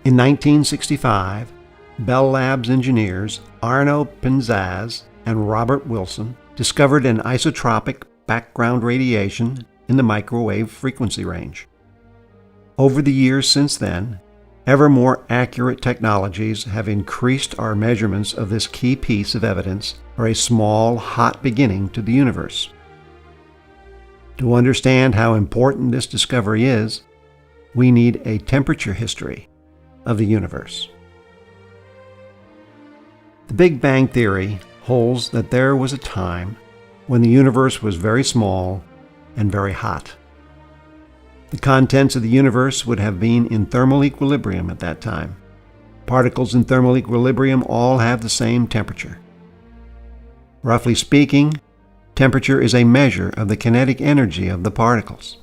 In 1965, Bell Labs engineers Arno Pinzas and Robert Wilson discovered an isotropic background radiation in the microwave frequency range. Over the years since then, ever more accurate technologies have increased our measurements of this key piece of evidence for a small, hot beginning to the universe. To understand how important this discovery is, we need a temperature history of the universe. The Big Bang Theory holds that there was a time when the universe was very small and very hot. The contents of the universe would have been in thermal equilibrium at that time. Particles in thermal equilibrium all have the same temperature. Roughly speaking, temperature is a measure of the kinetic energy of the particles.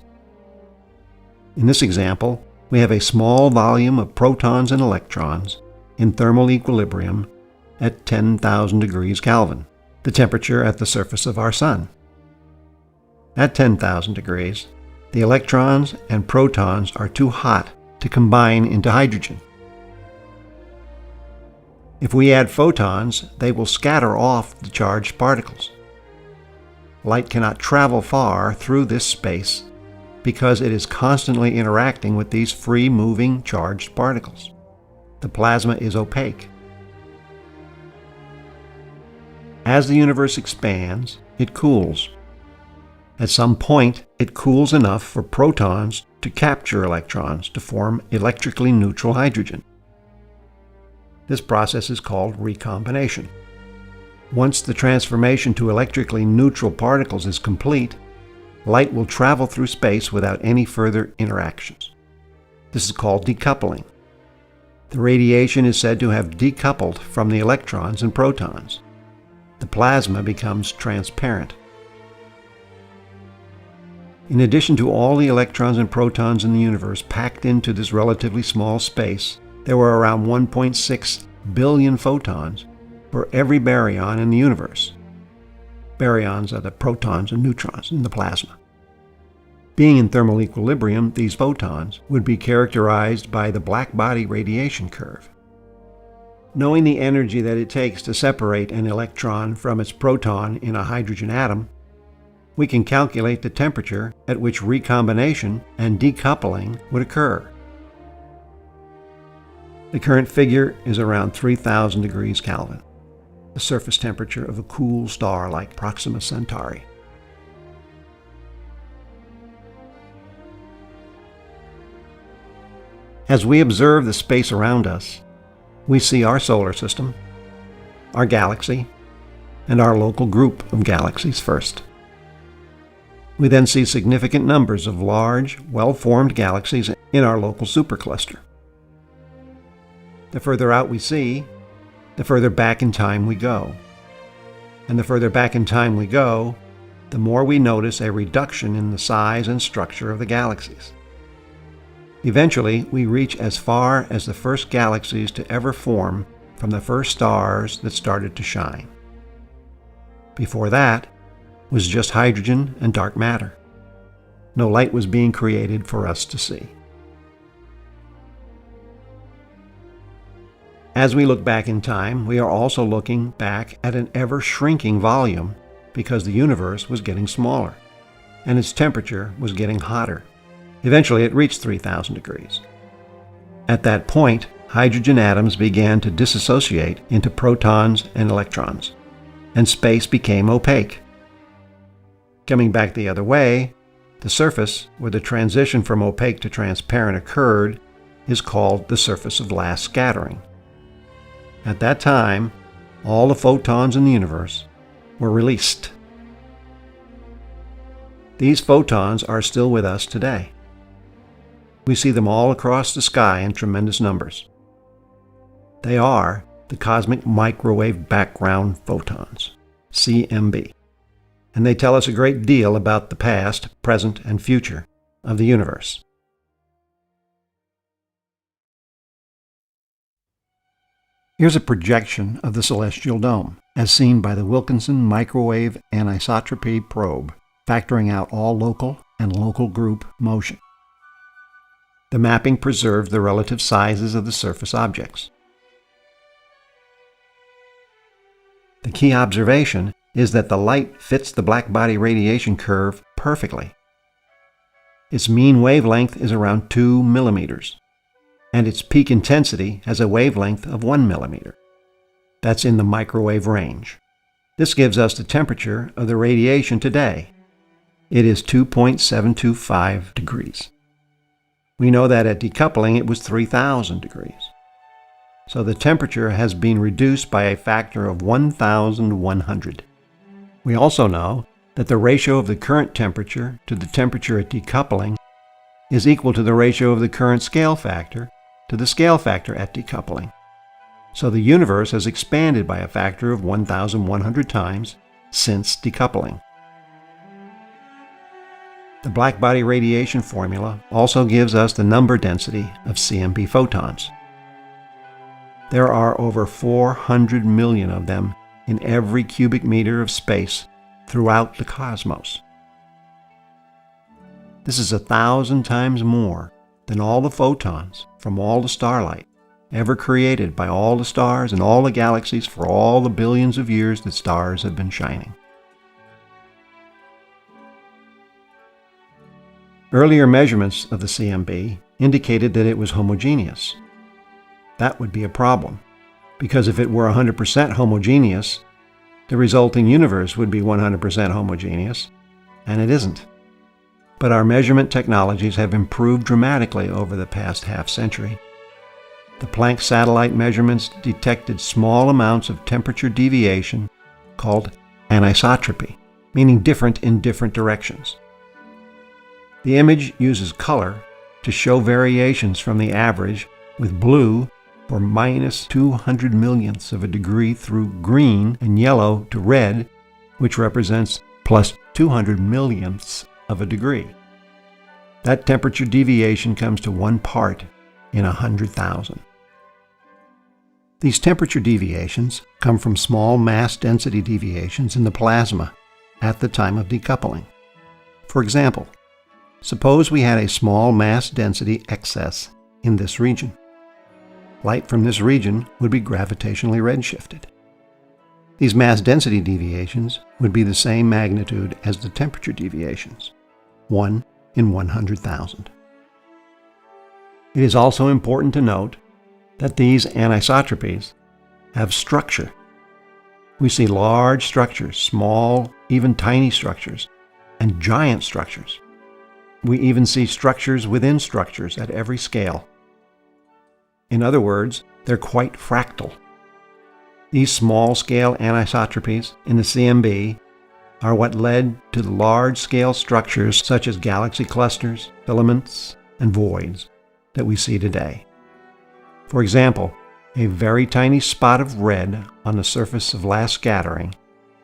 In this example, we have a small volume of protons and electrons in thermal equilibrium at 10,000 degrees Kelvin, the temperature at the surface of our Sun. At 10,000 degrees, the electrons and protons are too hot to combine into hydrogen. If we add photons, they will scatter off the charged particles. Light cannot travel far through this space because it is constantly interacting with these free-moving charged particles. The plasma is opaque. As the universe expands, it cools. At some point, it cools enough for protons to capture electrons to form electrically neutral hydrogen. This process is called recombination. Once the transformation to electrically neutral particles is complete, light will travel through space without any further interactions. This is called decoupling. The radiation is said to have decoupled from the electrons and protons. The plasma becomes transparent. In addition to all the electrons and protons in the universe packed into this relatively small space, there were around 1.6 billion photons for every baryon in the universe. Baryons are the protons and neutrons in the plasma. Being in thermal equilibrium, these photons would be characterized by the black-body radiation curve. Knowing the energy that it takes to separate an electron from its proton in a hydrogen atom, we can calculate the temperature at which recombination and decoupling would occur. The current figure is around 3,000 degrees Kelvin, the surface temperature of a cool star like Proxima Centauri. As we observe the space around us, we see our solar system, our galaxy, and our local group of galaxies first. We then see significant numbers of large, well-formed galaxies in our local supercluster. The further out we see, the further back in time we go. And the further back in time we go, the more we notice a reduction in the size and structure of the galaxies. Eventually, we reach as far as the first galaxies to ever form from the first stars that started to shine. Before that was just hydrogen and dark matter. No light was being created for us to see. As we look back in time, we are also looking back at an ever-shrinking volume because the universe was getting smaller, and its temperature was getting hotter. Eventually, it reached 3,000 degrees. At that point, hydrogen atoms began to dissociate into protons and electrons, and space became opaque. Coming back the other way, the surface where the transition from opaque to transparent occurred is called the surface of last scattering. At that time, all the photons in the universe were released. These photons are still with us today. We see them all across the sky in tremendous numbers. They are the cosmic microwave background photons, CMB, and they tell us a great deal about the past, present, and future of the universe. Here's a projection of the celestial dome, as seen by the Wilkinson Microwave Anisotropy probe, factoring out all local and local group motion. The mapping preserved the relative sizes of the surface objects. The key observation is that the light fits the blackbody radiation curve perfectly. Its mean wavelength is around 2 millimeters, and its peak intensity has a wavelength of 1 millimeter. That's in the microwave range. This gives us the temperature of the radiation today. It is 2.725 degrees. We know that at decoupling it was 3,000 degrees. So the temperature has been reduced by a factor of 1,100. We also know that the ratio of the current temperature to the temperature at decoupling is equal to the ratio of the current scale factor to the scale factor at decoupling. So the universe has expanded by a factor of 1,100 times since decoupling. The blackbody radiation formula also gives us the number density of CMB photons. There are over 400 million of them in every cubic meter of space throughout the cosmos. This is 1,000 times more than all the photons from all the starlight ever created by all the stars and all the galaxies for all the billions of years that stars have been shining. Earlier measurements of the CMB indicated that it was homogeneous. That would be a problem, because if it were 100% homogeneous, the resulting universe would be 100% homogeneous, and it isn't. But our measurement technologies have improved dramatically over the past half-century. The Planck satellite measurements detected small amounts of temperature deviation called anisotropy, meaning different in different directions. The image uses color to show variations from the average, with blue for minus 200 millionths of a degree through green and yellow to red, which represents plus 200 millionths of a degree. That temperature deviation comes to 1 part in 100,000. These temperature deviations come from small mass density deviations in the plasma at the time of decoupling. For example, suppose we had a small mass density excess in this region. Light from this region would be gravitationally redshifted. These mass density deviations would be the same magnitude as the temperature deviations, 1 in 100,000. It is also important to note that these anisotropies have structure. We see large structures, small, even tiny structures, and giant structures. We even see structures within structures at every scale. In other words, they're quite fractal. These small-scale anisotropies in the CMB are what led to the large-scale structures such as galaxy clusters, filaments, and voids that we see today. For example, a very tiny spot of red on the surface of last scattering,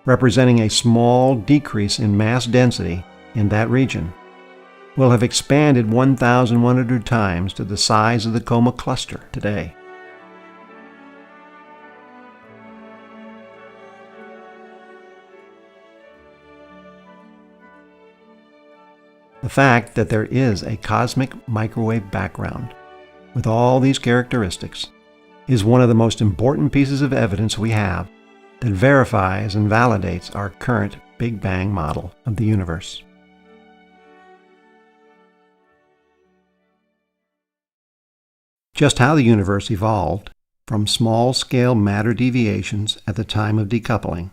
representing a small decrease in mass density in that region, will have expanded 1,100 times to the size of the Coma cluster today. The fact that there is a cosmic microwave background with all these characteristics is one of the most important pieces of evidence we have that verifies and validates our current Big Bang model of the universe. Just how the universe evolved from small-scale matter deviations at the time of decoupling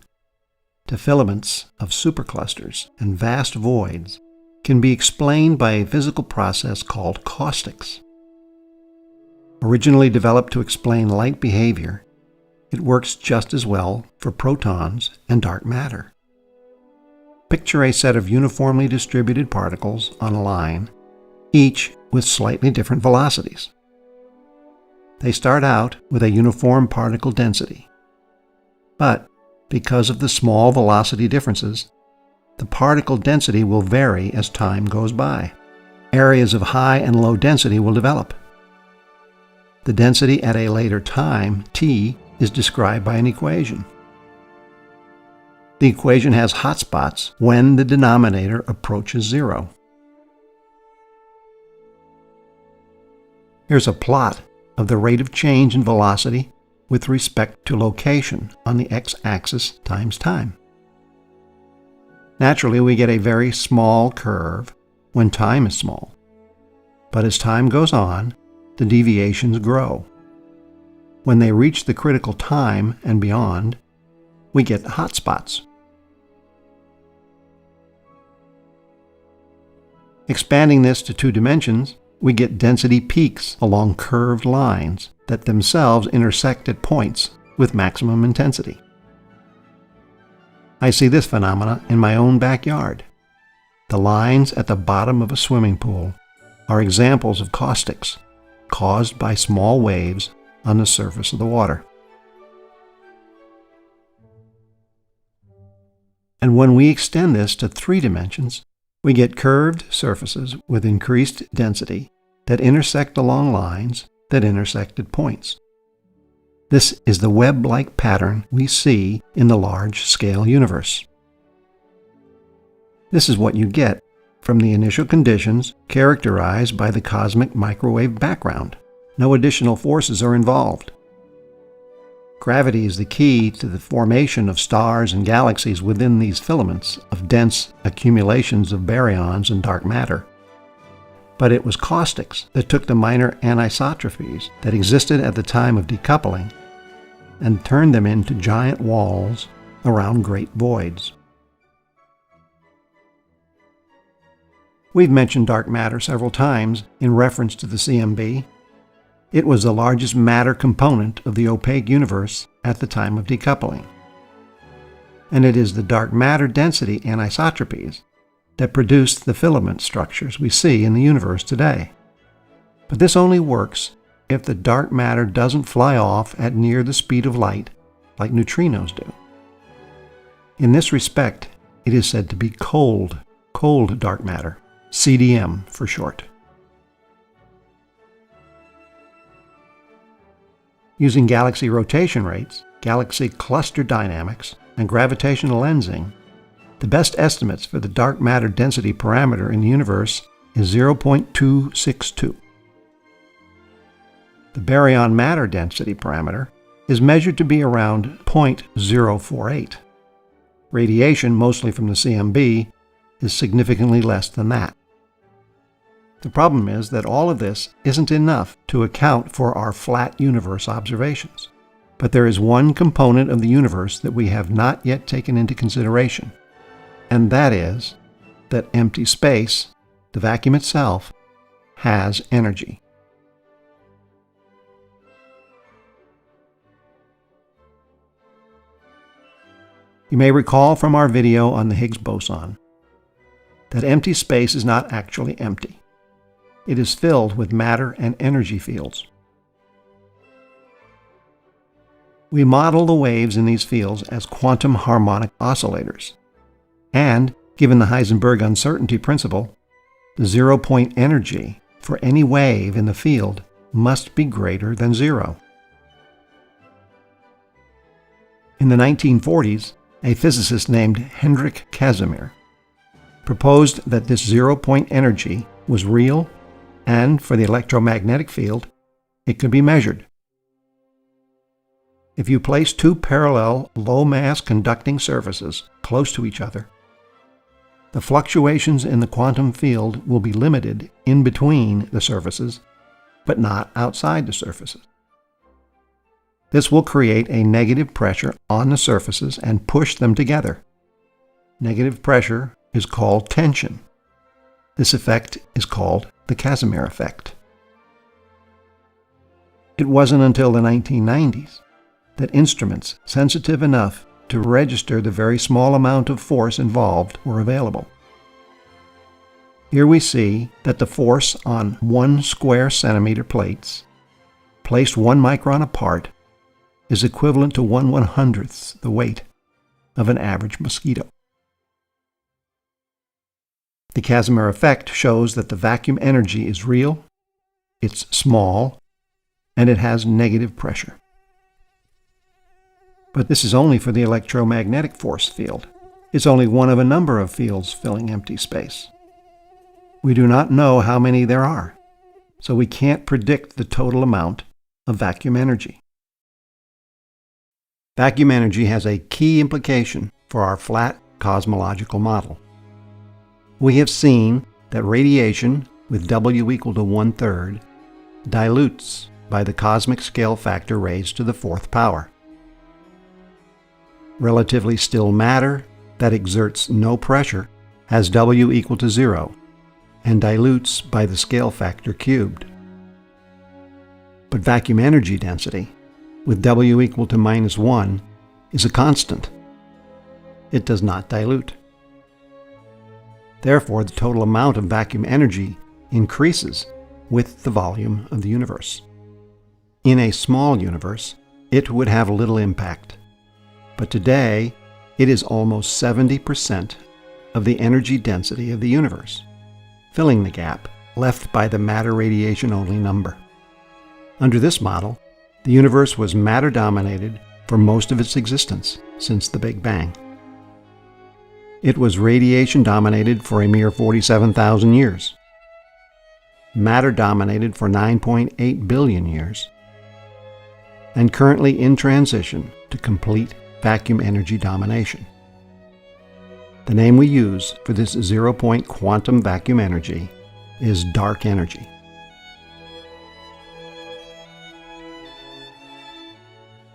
to filaments of superclusters and vast voids can be explained by a physical process called caustics. Originally developed to explain light behavior, it works just as well for protons and dark matter. Picture a set of uniformly distributed particles on a line, each with slightly different velocities. They start out with a uniform particle density, but because of the small velocity differences, the particle density will vary as time goes by. Areas of high and low density will develop. The density at a later time, t, is described by an equation. The equation has hotspots when the denominator approaches 0. Here's a plot of the rate of change in velocity with respect to location on the x-axis times time. Naturally, we get a very small curve when time is small. But as time goes on, the deviations grow. When they reach the critical time and beyond, we get hotspots. Expanding this to 2 dimensions, we get density peaks along curved lines that themselves intersect at points with maximum intensity. I see this phenomena in my own backyard. The lines at the bottom of a swimming pool are examples of caustics caused by small waves on the surface of the water. And when we extend this to 3 dimensions, we get curved surfaces with increased density that intersect along lines that intersect at points. This is the web-like pattern we see in the large-scale universe. This is what you get from the initial conditions characterized by the cosmic microwave background. No additional forces are involved. Gravity is the key to the formation of stars and galaxies within these filaments of dense accumulations of baryons and dark matter. But it was caustics that took the minor anisotropies that existed at the time of decoupling and turned them into giant walls around great voids. We've mentioned dark matter several times in reference to the CMB. It was the largest matter component of the opaque universe at the time of decoupling. And it is the dark matter density anisotropies that produced the filament structures we see in the universe today. But this only works if the dark matter doesn't fly off at near the speed of light like neutrinos do. In this respect, it is said to be cold dark matter, CDM for short. Using galaxy rotation rates, galaxy cluster dynamics, and gravitational lensing, the best estimates for the dark matter density parameter in the universe is 0.262. The baryon matter density parameter is measured to be around 0.048. Radiation, mostly from the CMB, is significantly less than that. The problem is that all of this isn't enough to account for our flat universe observations. But there is one component of the universe that we have not yet taken into consideration, and that is that empty space, the vacuum itself, has energy. You may recall from our video on the Higgs boson that empty space is not actually empty. It is filled with matter and energy fields. We model the waves in these fields as quantum harmonic oscillators. And, given the Heisenberg uncertainty principle, the zero-point energy for any wave in the field must be greater than zero. In the 1940s, a physicist named Hendrik Casimir proposed that this zero-point energy was real, and for the electromagnetic field, it could be measured. If you place 2 parallel low-mass conducting surfaces close to each other, the fluctuations in the quantum field will be limited in between the surfaces, but not outside the surfaces. This will create a negative pressure on the surfaces and push them together. Negative pressure is called tension. This effect is called the Casimir effect. It wasn't until the 1990s that instruments sensitive enough to register the very small amount of force involved were available. Here we see that the force on 1 square centimeter plates, placed 1 micron apart, is equivalent to 1/100th the weight of an average mosquito. The Casimir effect shows that the vacuum energy is real, it's small, and it has negative pressure. But this is only for the electromagnetic force field. It's only one of a number of fields filling empty space. We do not know how many there are. so we can't predict the total amount of vacuum energy. Vacuum energy has a key implication for our flat cosmological model. We have seen that radiation with W equal to 1/3 dilutes by the cosmic scale factor raised to the 4th power. Relatively still matter that exerts no pressure has W equal to 0 and dilutes by the scale factor cubed. But vacuum energy density with W equal to -1 is a constant. It does not dilute. Therefore, the total amount of vacuum energy increases with the volume of the universe. In a small universe, it would have little impact. But today, it is almost 70% of the energy density of the universe, filling the gap left by the matter radiation-only number. Under this model, the universe was matter-dominated for most of its existence since the Big Bang. It was radiation-dominated for a mere 47,000 years, matter-dominated for 9.8 billion years, and currently in transition to complete vacuum energy domination. The name we use for this zero-point quantum vacuum energy is dark energy.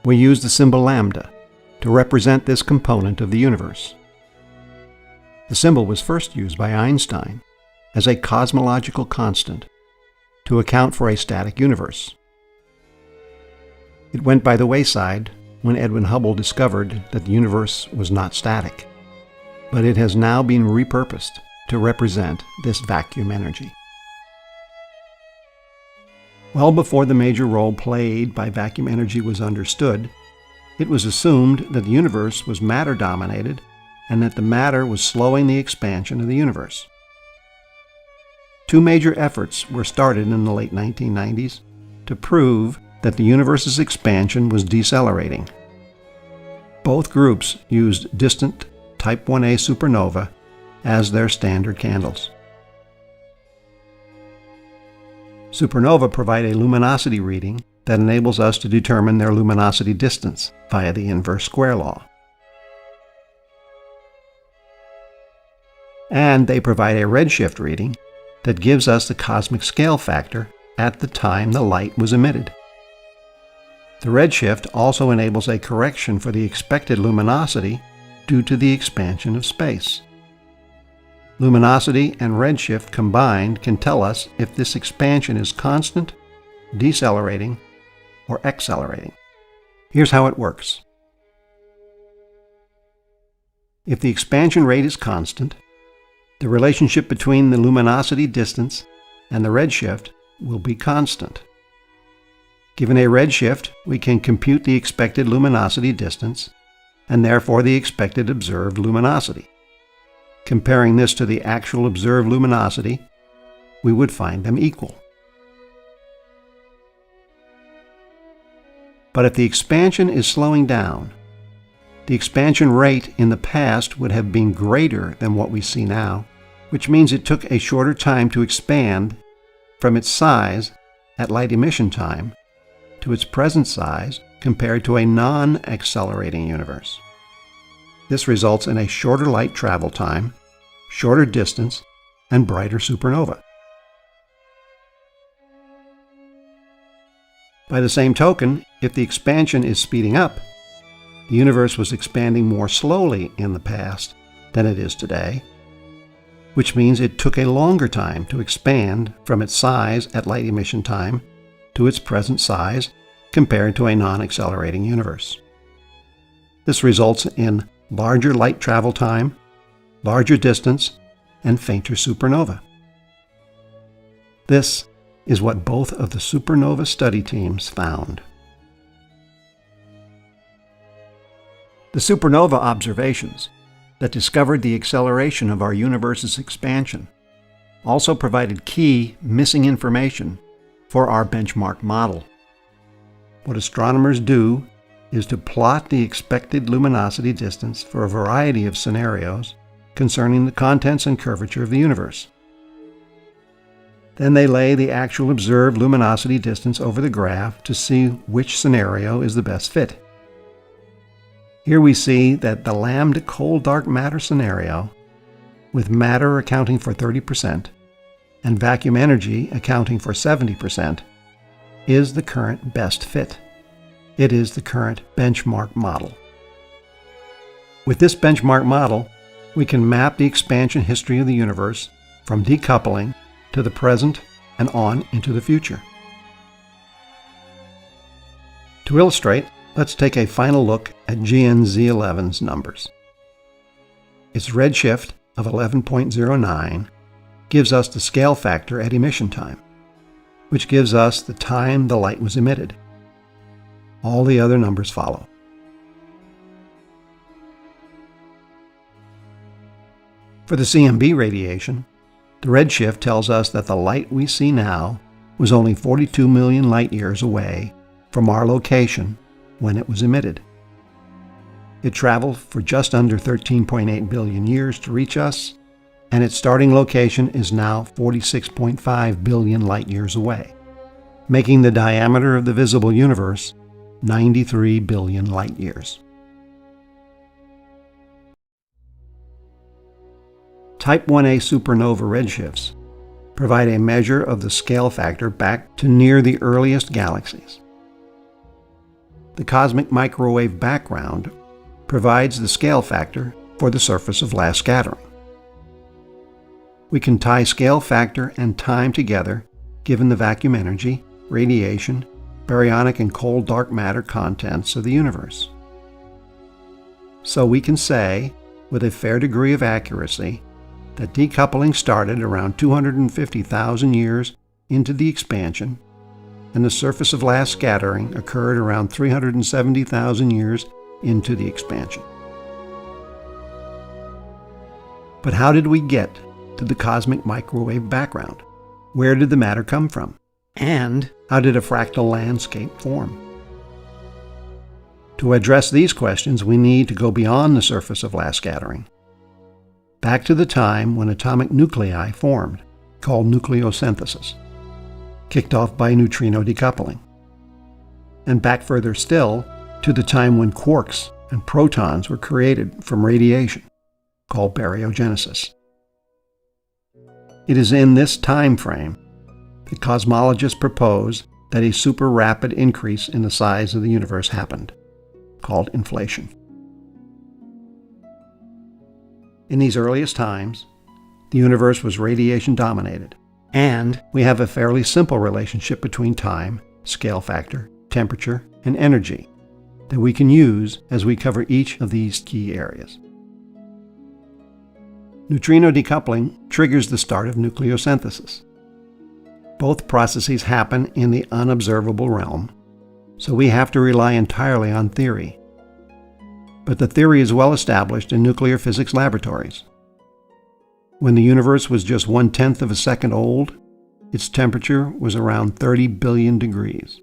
We use the symbol lambda to represent this component of the universe. The symbol was first used by Einstein as a cosmological constant to account for a static universe. It went by the wayside when Edwin Hubble discovered that the universe was not static, but it has now been repurposed to represent this vacuum energy. Well before the major role played by vacuum energy was understood, it was assumed that the universe was matter-dominated and that the matter was slowing the expansion of the universe. Two major efforts were started in the late 1990s to prove that the universe's expansion was decelerating. Both groups used distant Type 1a supernova as their standard candles. Supernova provide a luminosity reading that enables us to determine their luminosity distance via the inverse square law. And they provide a redshift reading that gives us the cosmic scale factor at the time the light was emitted. The redshift also enables a correction for the expected luminosity due to the expansion of space. Luminosity and redshift combined can tell us if this expansion is constant, decelerating, or accelerating. Here's how it works. If the expansion rate is constant, the relationship between the luminosity distance and the redshift will be constant. Given a redshift, we can compute the expected luminosity distance and therefore the expected observed luminosity. Comparing this to the actual observed luminosity, we would find them equal. But if the expansion is slowing down, the expansion rate in the past would have been greater than what we see now, which means it took a shorter time to expand from its size at light emission time to its present size compared to a non-accelerating universe. This results in a shorter light travel time, shorter distance, and brighter supernova. By the same token, if the expansion is speeding up, the universe was expanding more slowly in the past than it is today, which means it took a longer time to expand from its size at light emission time to its present size compared to a non-accelerating universe. This results in larger light travel time, larger distance, and fainter supernova. This is what both of the supernova study teams found. The supernova observations that discovered the acceleration of our universe's expansion also provided key missing information for our benchmark model. What astronomers do is to plot the expected luminosity distance for a variety of scenarios concerning the contents and curvature of the universe. Then they lay the actual observed luminosity distance over the graph to see which scenario is the best fit. Here we see that the lambda cold dark matter scenario, with matter accounting for 30% and vacuum energy accounting for 70%, is the current best fit. It is the current benchmark model. With this benchmark model, we can map the expansion history of the universe from decoupling to the present and on into the future. To illustrate, let's take a final look at GNZ11's numbers. Its redshift of 11.09 gives us the scale factor at emission time, which gives us the time the light was emitted. All the other numbers follow. For the CMB radiation, the redshift tells us that the light we see now was only 42 million light-years away from our location when it was emitted. It traveled for just under 13.8 billion years to reach us, and its starting location is now 46.5 billion light-years away, making the diameter of the visible universe 93 billion light-years. Type 1a supernova redshifts provide a measure of the scale factor back to near the earliest galaxies. The cosmic microwave background provides the scale factor for the surface of last scattering. We can tie scale factor and time together given the vacuum energy, radiation, baryonic and cold dark matter contents of the universe. So we can say, with a fair degree of accuracy, that decoupling started around 250,000 years into the expansion, and the surface of last scattering occurred around 370,000 years into the expansion. But how did we get to the cosmic microwave background? Where did the matter come from? And how did a fractal landscape form? To address these questions, we need to go beyond the surface of last scattering, back to the time when atomic nuclei formed, called nucleosynthesis, kicked off by neutrino decoupling, and back further still to the time when quarks and protons were created from radiation, called baryogenesis. It is in this time frame that cosmologists propose that a super rapid increase in the size of the universe happened, called inflation. In these earliest times, the universe was radiation dominated, and we have a fairly simple relationship between time, scale factor, temperature, and energy that we can use as we cover each of these key areas. Neutrino decoupling triggers the start of nucleosynthesis. Both processes happen in the unobservable realm, so we have to rely entirely on theory. But the theory is well established in nuclear physics laboratories. When the universe was just 1/10 of a second old, its temperature was around 30 billion degrees.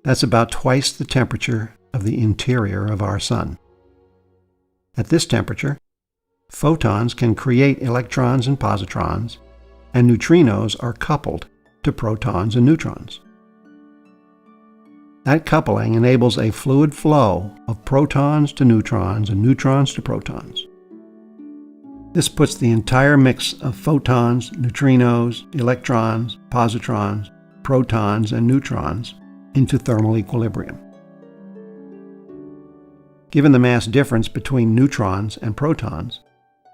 That's about twice the temperature of the interior of our sun. At this temperature, photons can create electrons and positrons, and neutrinos are coupled to protons and neutrons. That coupling enables a fluid flow of protons to neutrons and neutrons to protons. This puts the entire mix of photons, neutrinos, electrons, positrons, protons, and neutrons into thermal equilibrium. Given the mass difference between neutrons and protons,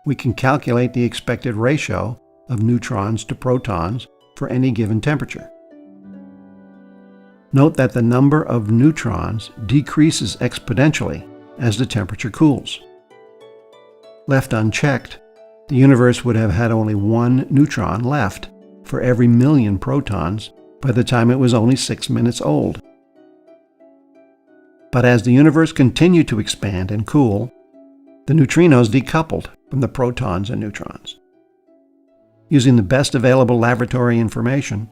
we can calculate the expected ratio of neutrons to protons for any given temperature. Note that the number of neutrons decreases exponentially as the temperature cools. Left unchecked, the universe would have had only one neutron left for every million protons by the time it was only 6 minutes old. But as the universe continued to expand and cool, the neutrinos decoupled from the protons and neutrons. Using the best available laboratory information,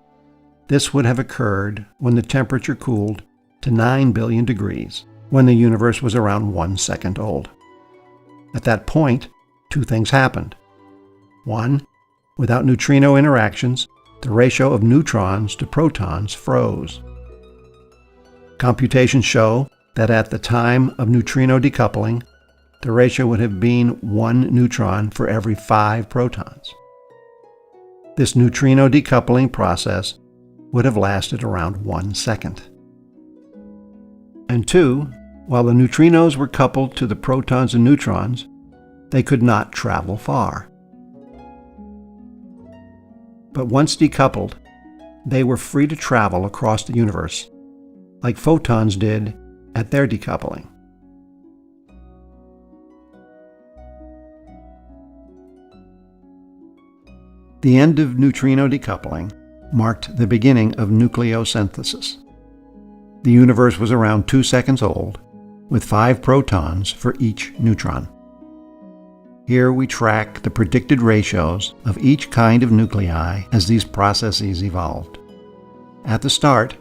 this would have occurred when the temperature cooled to 9 billion degrees, when the universe was around 1 second old. At that point, two things happened. One, without neutrino interactions, the ratio of neutrons to protons froze. Computations show that at the time of neutrino decoupling, the ratio would have been 1 neutron for every 5 protons. This neutrino decoupling process would have lasted around 1 second. And 2, while the neutrinos were coupled to the protons and neutrons, they could not travel far. But once decoupled, they were free to travel across the universe, like photons did at their decoupling. The end of neutrino decoupling marked the beginning of nucleosynthesis. The universe was around 2 seconds old, with 5 protons for each neutron. Here we track the predicted ratios of each kind of nuclei as these processes evolved. At the start,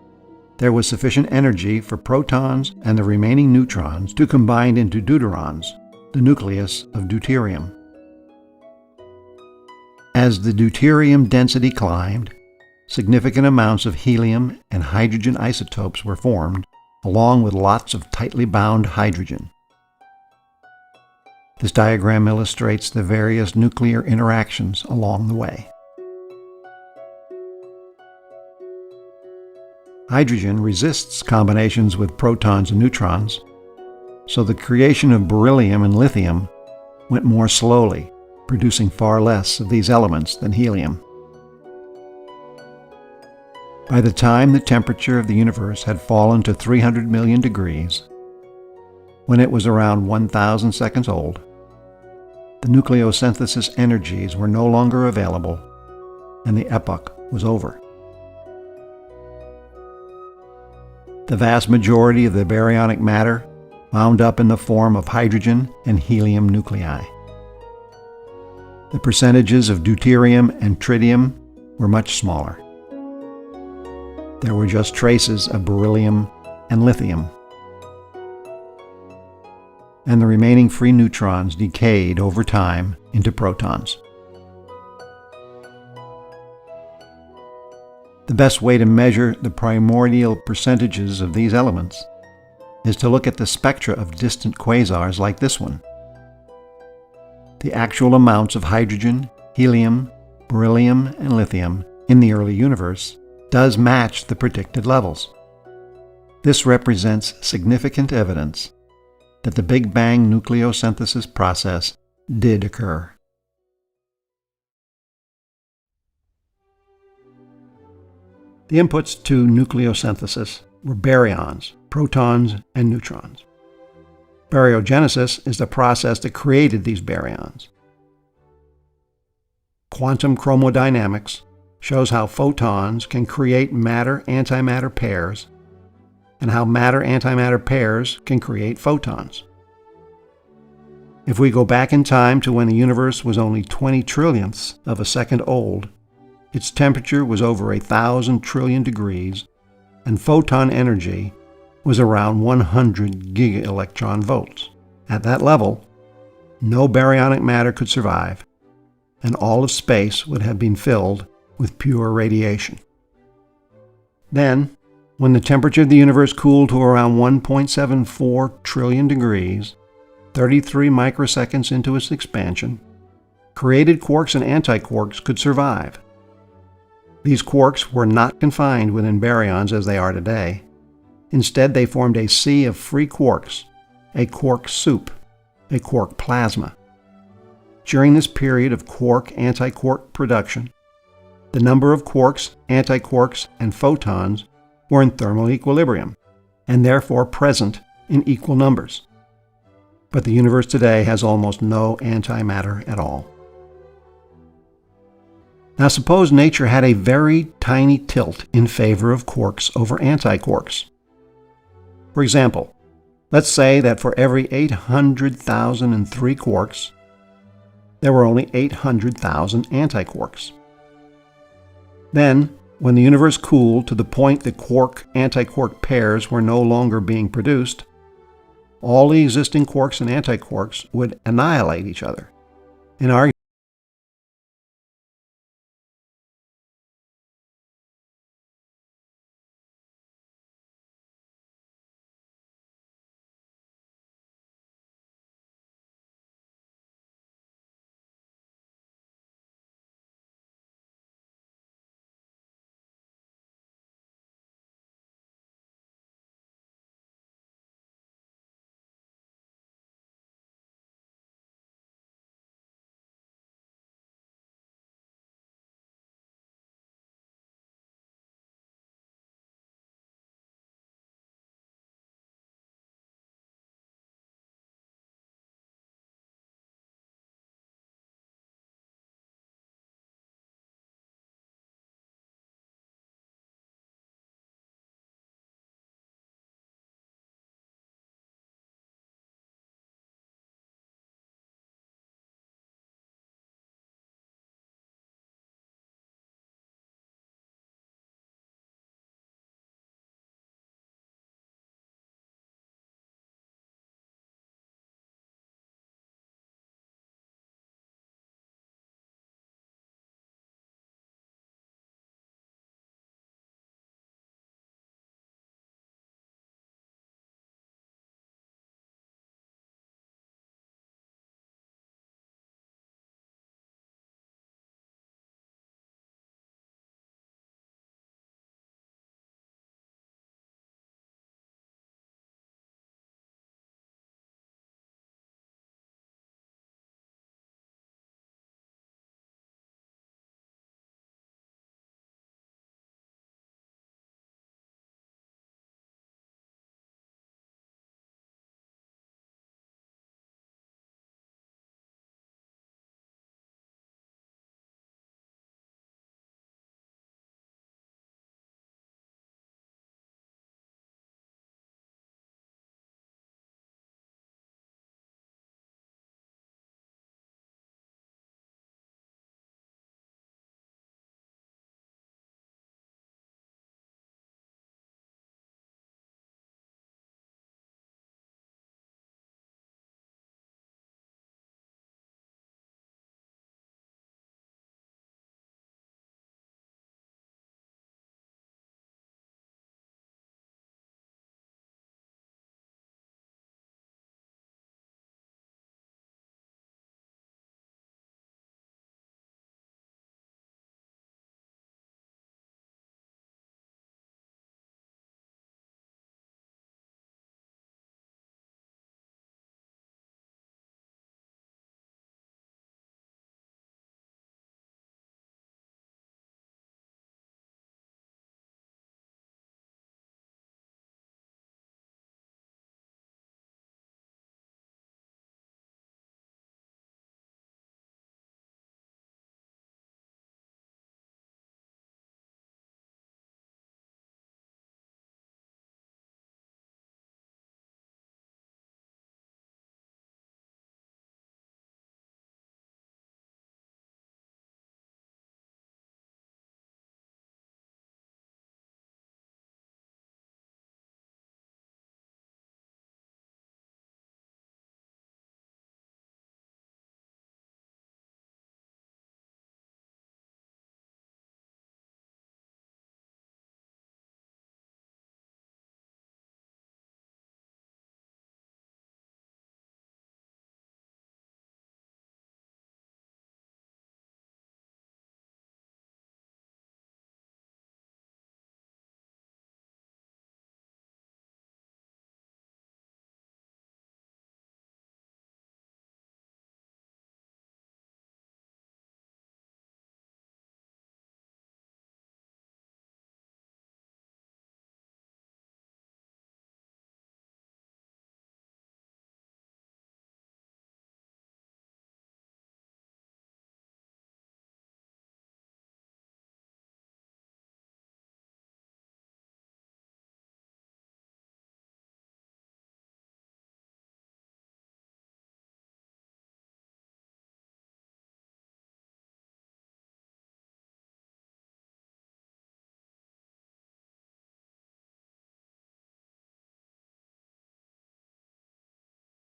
there was sufficient energy for protons and the remaining neutrons to combine into deuterons, the nucleus of deuterium. As the deuterium density climbed, significant amounts of helium and hydrogen isotopes were formed, along with lots of tightly bound hydrogen. This diagram illustrates the various nuclear interactions along the way. Hydrogen resists combinations with protons and neutrons, so the creation of beryllium and lithium went more slowly, producing far less of these elements than helium. By the time the temperature of the universe had fallen to 300 million degrees, when it was around 1,000 seconds old, the nucleosynthesis energies were no longer available, and the epoch was over. The vast majority of the baryonic matter wound up in the form of hydrogen and helium nuclei. The percentages of deuterium and tritium were much smaller. There were just traces of beryllium and lithium. And the remaining free neutrons decayed over time into protons. The best way to measure the primordial percentages of these elements is to look at the spectra of distant quasars like this one. The actual amounts of hydrogen, helium, beryllium, and lithium in the early universe does match the predicted levels. This represents significant evidence that the Big Bang nucleosynthesis process did occur. The inputs to nucleosynthesis were baryons, protons, and neutrons. Baryogenesis is the process that created these baryons. Quantum chromodynamics shows how photons can create matter-antimatter pairs and how matter-antimatter pairs can create photons. If we go back in time to when the universe was only 20 trillionths of a second old, its temperature was over 1,000 trillion degrees, and photon energy was around 100 gigaelectron volts. At that level, no baryonic matter could survive, and all of space would have been filled with pure radiation. Then, when the temperature of the universe cooled to around 1.74 trillion degrees, 33 microseconds into its expansion, created quarks and antiquarks could survive. These quarks were not confined within baryons as they are today. Instead, they formed a sea of free quarks, a quark soup, a quark plasma. During this period of quark-antiquark production, the number of quarks, antiquarks, and photons were in thermal equilibrium, and therefore present in equal numbers. But the universe today has almost no antimatter at all. Now suppose nature had a very tiny tilt in favor of quarks over antiquarks. For example, let's say that for every 800,003 quarks, there were only 800,000 antiquarks. Then, when the universe cooled to the point that quark-antiquark pairs were no longer being produced, all the existing quarks and antiquarks would annihilate each other. In our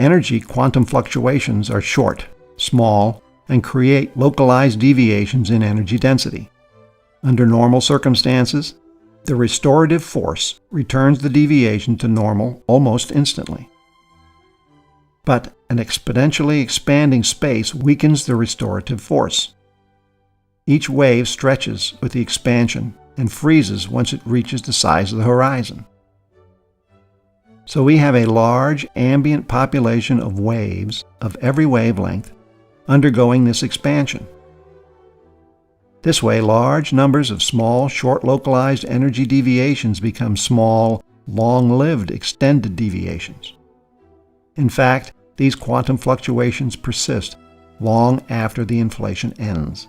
energy quantum fluctuations are short, small, and create localized deviations in energy density. Under normal circumstances, the restorative force returns the deviation to normal almost instantly. But an exponentially expanding space weakens the restorative force. Each wave stretches with the expansion and freezes once it reaches the size of the horizon. So we have a large ambient population of waves of every wavelength undergoing this expansion. This way, large numbers of small, short localized energy deviations become small, long-lived extended deviations. In fact, these quantum fluctuations persist long after the inflation ends.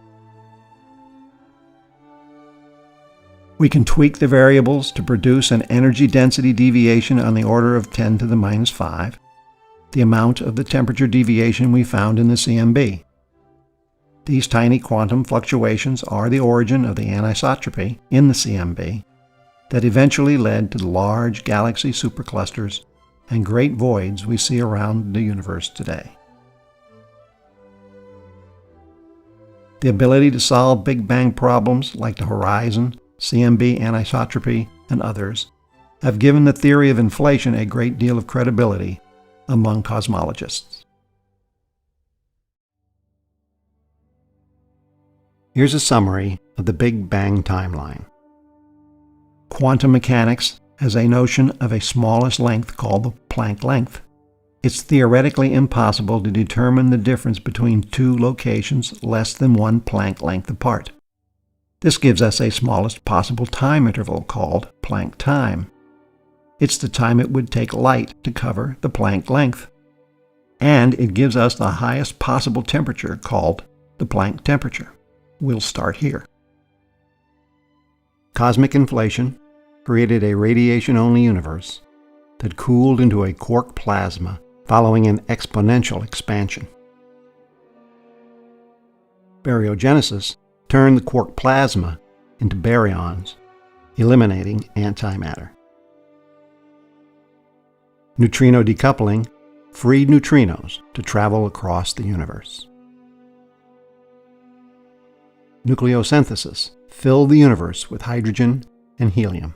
We can tweak the variables to produce an energy density deviation on the order of 10 to the minus 5, the amount of the temperature deviation we found in the CMB. These tiny quantum fluctuations are the origin of the anisotropy in the CMB that eventually led to the large galaxy superclusters and great voids we see around the universe today. The ability to solve Big Bang problems like the horizon, CMB anisotropy, and others have given the theory of inflation a great deal of credibility among cosmologists. Here's a summary of the Big Bang timeline. Quantum mechanics has a notion of a smallest length called the Planck length. It's theoretically impossible to determine the difference between two locations less than 1 Planck length apart. This gives us a smallest possible time interval called Planck time. It's the time it would take light to cover the Planck length. And it gives us the highest possible temperature called the Planck temperature. We'll start here. Cosmic inflation created a radiation-only universe that cooled into a quark plasma following an exponential expansion. Baryogenesis turned the quark plasma into baryons, eliminating antimatter. Neutrino decoupling freed neutrinos to travel across the universe. Nucleosynthesis filled the universe with hydrogen and helium.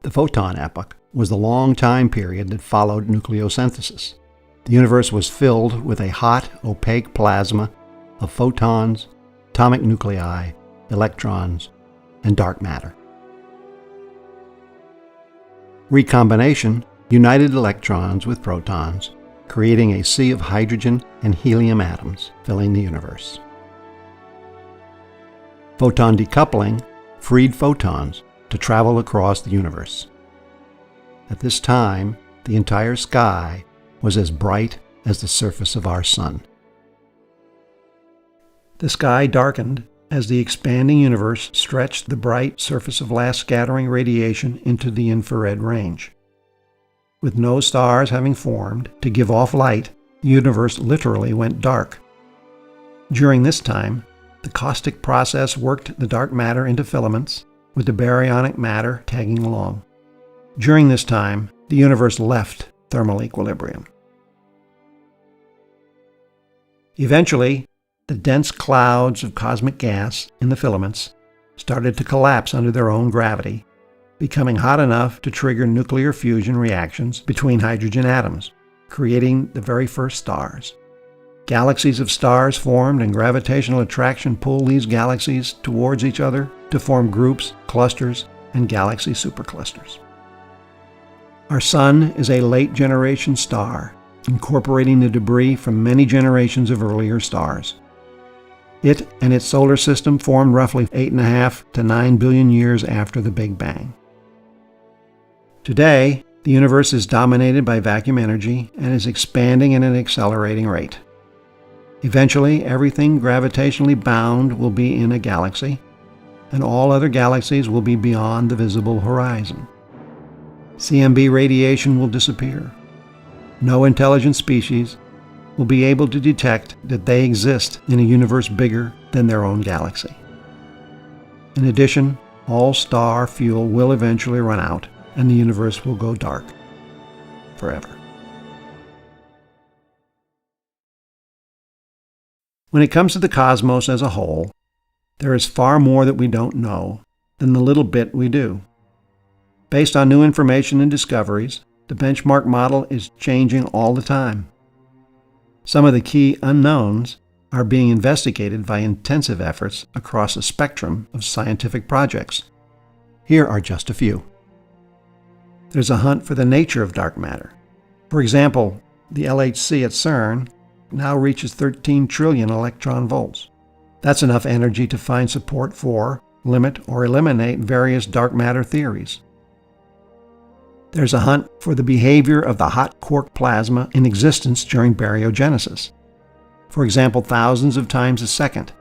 The photon epoch was the long time period that followed nucleosynthesis. The universe was filled with a hot, opaque plasma of photons, atomic nuclei, electrons, and dark matter. Recombination united electrons with protons, creating a sea of hydrogen and helium atoms filling the universe. Photon decoupling freed photons to travel across the universe. At this time, the entire sky was as bright as the surface of our sun. The sky darkened as the expanding universe stretched the bright surface of last scattering radiation into the infrared range. With no stars having formed to give off light, the universe literally went dark. During this time, the caustic process worked the dark matter into filaments, with the baryonic matter tagging along. During this time, the universe left thermal equilibrium. Eventually, the dense clouds of cosmic gas in the filaments started to collapse under their own gravity, becoming hot enough to trigger nuclear fusion reactions between hydrogen atoms, creating the very first stars. Galaxies of stars formed, and gravitational attraction pulled these galaxies towards each other to form groups, clusters, and galaxy superclusters. Our Sun is a late-generation star, incorporating the debris from many generations of earlier stars. It and its solar system formed roughly 8.5 to 9 billion years after the Big Bang. Today, the universe is dominated by vacuum energy and is expanding at an accelerating rate. Eventually, everything gravitationally bound will be in a galaxy, and all other galaxies will be beyond the visible horizon. CMB radiation will disappear. No intelligent species will be able to detect that they exist in a universe bigger than their own galaxy. In addition, all star fuel will eventually run out, and the universe will go dark forever. When it comes to the cosmos as a whole, there is far more that we don't know than the little bit we do. Based on new information and discoveries, the benchmark model is changing all the time. Some of the key unknowns are being investigated by intensive efforts across a spectrum of scientific projects. Here are just a few. There's a hunt for the nature of dark matter. For example, the LHC at CERN now reaches 13 trillion electron volts. That's enough energy to find support for, limit, or eliminate various dark matter theories. There's a hunt for the behavior of the hot quark plasma in existence during baryogenesis. For example, thousands of times a second,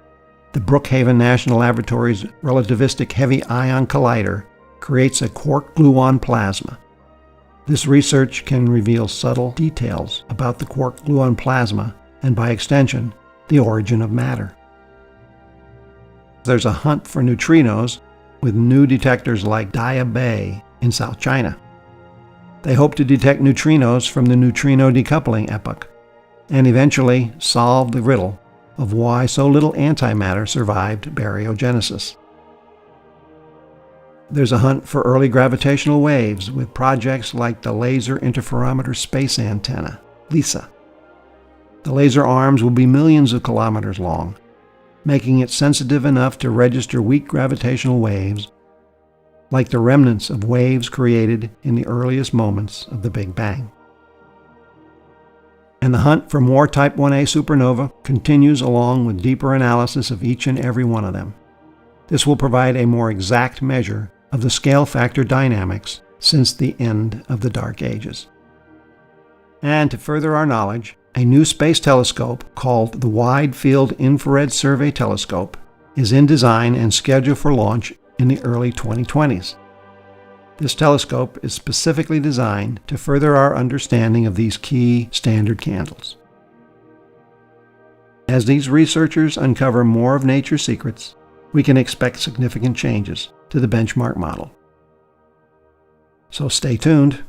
the Brookhaven National Laboratory's relativistic heavy ion collider creates a quark-gluon plasma. This research can reveal subtle details about the quark-gluon plasma and, by extension, the origin of matter. There's a hunt for neutrinos with new detectors like Daya Bay in South China. They hope to detect neutrinos from the Neutrino Decoupling epoch and eventually solve the riddle of why so little antimatter survived baryogenesis. There's a hunt for early gravitational waves with projects like the Laser Interferometer Space Antenna, LISA. The laser arms will be millions of kilometers long, making it sensitive enough to register weak gravitational waves, like the remnants of waves created in the earliest moments of the Big Bang. And the hunt for more Type 1a supernova continues along with deeper analysis of each and every one of them. This will provide a more exact measure of the scale factor dynamics since the end of the Dark Ages. And to further our knowledge, a new space telescope called the Wide Field Infrared Survey Telescope is in design and scheduled for launch in the early 2020s. This telescope is specifically designed to further our understanding of these key standard candles. As these researchers uncover more of nature's secrets, we can expect significant changes to the benchmark model. So stay tuned.